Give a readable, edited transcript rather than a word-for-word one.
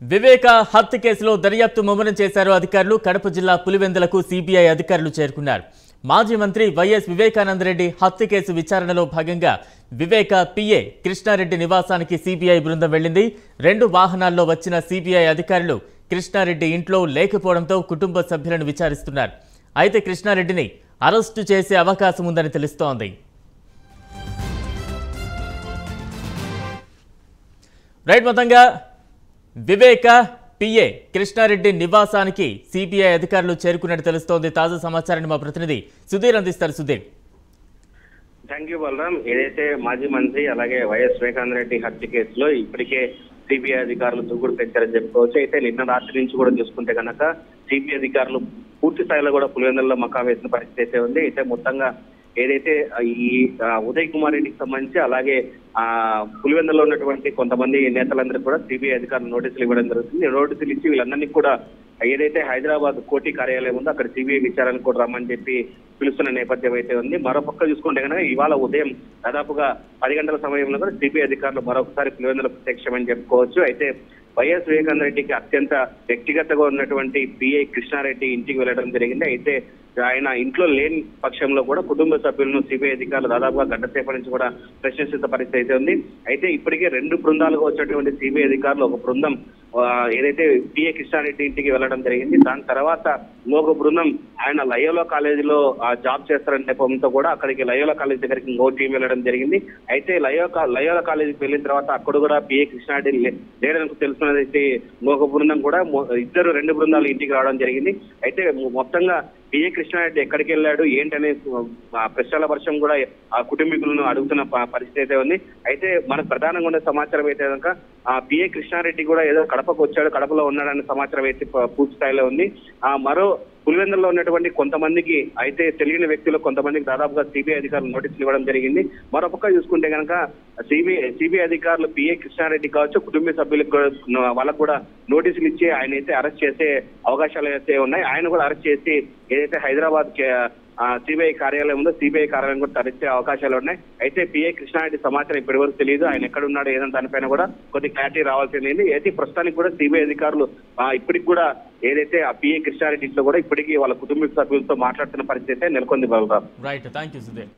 వివేక హత్య కేసులో దర్యాప్తు ముమ్మరం చేశారు అధికారులు. కడప జిల్లా పులివెందులకు సిబిఐ అధికారులు చేరుకున్నారు. మాజీ మంత్రి వైఎస్ వివేకానందరెడ్డి హత్య కేసు విచారణలో భాగంగా వివేక పిఏ కృష్ణారెడ్డి నివాసానికి సిబిఐ బృందం వెళ్లింది. 2 వాహనాల్లో వచ్చిన సిబిఐ అధికారులు కృష్ణారెడ్డి ఇంట్లో లేకపోవడంతో కుటుంబ సభ్యులను విచారిస్తున్నారు. అయితే కృష్ణారెడ్డిని అరెస్టు చేసే అవకాశం ఉందని తెలుస్తోంది. రైట్, మొత్తంగా వివేక పిఏ కృష్ణారెడ్డి నివాసానికి సిబిఐ అధికారులు చేరుకున్నట్టు తెలుస్తోంది. తాజా సమాచారాన్ని మా ప్రతినిధి సుధీర్ అందిస్తారు. సుధీర్. Thank you Balram. ఏదైతే మాజీ మంత్రి అలాగే వైఎస్ వివేకానందరెడ్డి హత్య కేసులో ఇప్పటికే సిబిఐ అధికారులు దూకుడు పెంచారని చెప్పుకోవచ్చు. అయితే నిన్న రాత్రి నుంచి కూడా చూసుకుంటే కనుక సిబిఐ అధికారులు పూర్తి స్థాయిలో కూడా పులివెందులలో మకా వేసిన పరిస్థితి అయితే ఉంది. అయితే మొత్తంగా ఏదైతే ఈ ఉదయ్ కుమార్ రెడ్డికి సంబంధించి అలాగే పులివెందులో ఉన్నటువంటి కొంతమంది నేతలందరూ కూడా సిబిఐ అధికారులు నోటీసులు ఇవ్వడం జరుగుతుంది. నోటీసులు ఇచ్చి వీళ్ళందరినీ కూడా ఏదైతే హైదరాబాద్ కోటి కార్యాలయం ఉందో అక్కడ సిబిఐ విచారణకు కూడా రమ్మని చెప్పి పిలుస్తున్న నేపథ్యం అయితే ఉంది. మరోపక్క చూసుకుంటే కనుక ఇవాళ ఉదయం దాదాపుగా 10 గంటల సమయంలో కూడా సిబిఐ అధికారులు మరొకసారి పులివెందులో ప్రత్యక్షమని చెప్పుకోవచ్చు. అయితే వైఎస్ వివేకానందరెడ్డికి అత్యంత వ్యక్తిగతంగా ఉన్నటువంటి పిఐ కృష్ణారెడ్డి ఇంటికి వెళ్ళడం జరిగింది. అయితే ఆయన ఇంట్లో లేని పక్షంలో కూడా కుటుంబ సభ్యులను సిబిఐ అధికారులు దాదాపుగా గంట సేపటి నుంచి కూడా ప్రశ్నిస్తున్న పరిస్థితి అయితే ఉంది. అయితే ఇప్పటికే 2 బృందాలుగా వచ్చినటువంటి సిబిఐ అధికారులు ఒక బృందం ఏదైతే పిఏ కృష్ణారెడ్డి ఇంటికి వెళ్ళడం జరిగింది. దాని తర్వాత ఇంకొక బృందం ఆయన లయోలా కాలేజీలో జాబ్ చేస్తారనే నెపంతో కూడా అక్కడికి లయోలా కాలేజీ దగ్గరికి ఇంకో టీం వెళ్ళడం జరిగింది. అయితే లయోలా కాలేజీకి వెళ్ళిన తర్వాత అక్కడ కూడా పిఏ కృష్ణారెడ్డి లేడని తెలుసుకున్నదైతే ఇంకొక బృందం కూడా 2 బృందాలు ఇంటికి రావడం జరిగింది. అయితే మొత్తంగా పిఏ కృష్ణారెడ్డి ఎక్కడికి వెళ్ళాడు ఏంటనే ప్రశ్నల వర్షం కూడా ఆ కుటుంబీకులను అడుగుతున్న పరిస్థితి అయితే ఉంది. అయితే మనకు ప్రధానంగా ఉన్న సమాచారం అయితే కనుక పిఏ కృష్ణారెడ్డి కూడా ఏదో కడపకు వచ్చాడు, కడపలో ఉన్నాడనే సమాచారం అయితే పూర్తి స్థాయిలో ఉంది. మరో పులివెందుల్లో ఉన్నటువంటి కొంతమందికి అయితే తెలియని వ్యక్తులు కొంతమందికి దాదాపుగా సిబిఐ అధికారులు నోటీసులు ఇవ్వడం జరిగింది. మరోపక్క చూసుకుంటే కనుక సిబిఐ అధికారులు పిఏ కృష్ణారెడ్డి కావచ్చు కుటుంబ సభ్యులకు వాళ్ళకు కూడా నోటీసులు ఇచ్చి ఆయన అయితే అరెస్ట్ చేసే అవకాశాలు అయితే ఉన్నాయి. ఆయన కూడా అరెస్ట్ చేసి ఏదైతే హైదరాబాద్ సిబిఐ కార్యాలయం ఉందో సిబిఐ కార్యాలయం కూడా తరలించే అవకాశాలు ఉన్నాయి. అయితే పిఏ కృష్ణారెడ్డి సమాచారం ఇప్పటి వరకు తెలియదు. ఆయన ఎక్కడ ఉన్నాడో ఏదైనా దానిపైన కూడా కొద్ది క్లారిటీ రావాల్సింది. అయితే ప్రస్తుతానికి కూడా సిబిఐ అధికారులు ఇప్పటికి కూడా ఏదైతే ఆ పిఏ కృష్ణారెడ్డి ఇంట్లో కూడా ఇప్పటికీ వాళ్ళ కుటుంబ సభ్యులతో మాట్లాడుతున్న పరిస్థితి నెలకొంది. Babu. Right, thank you Sudheer.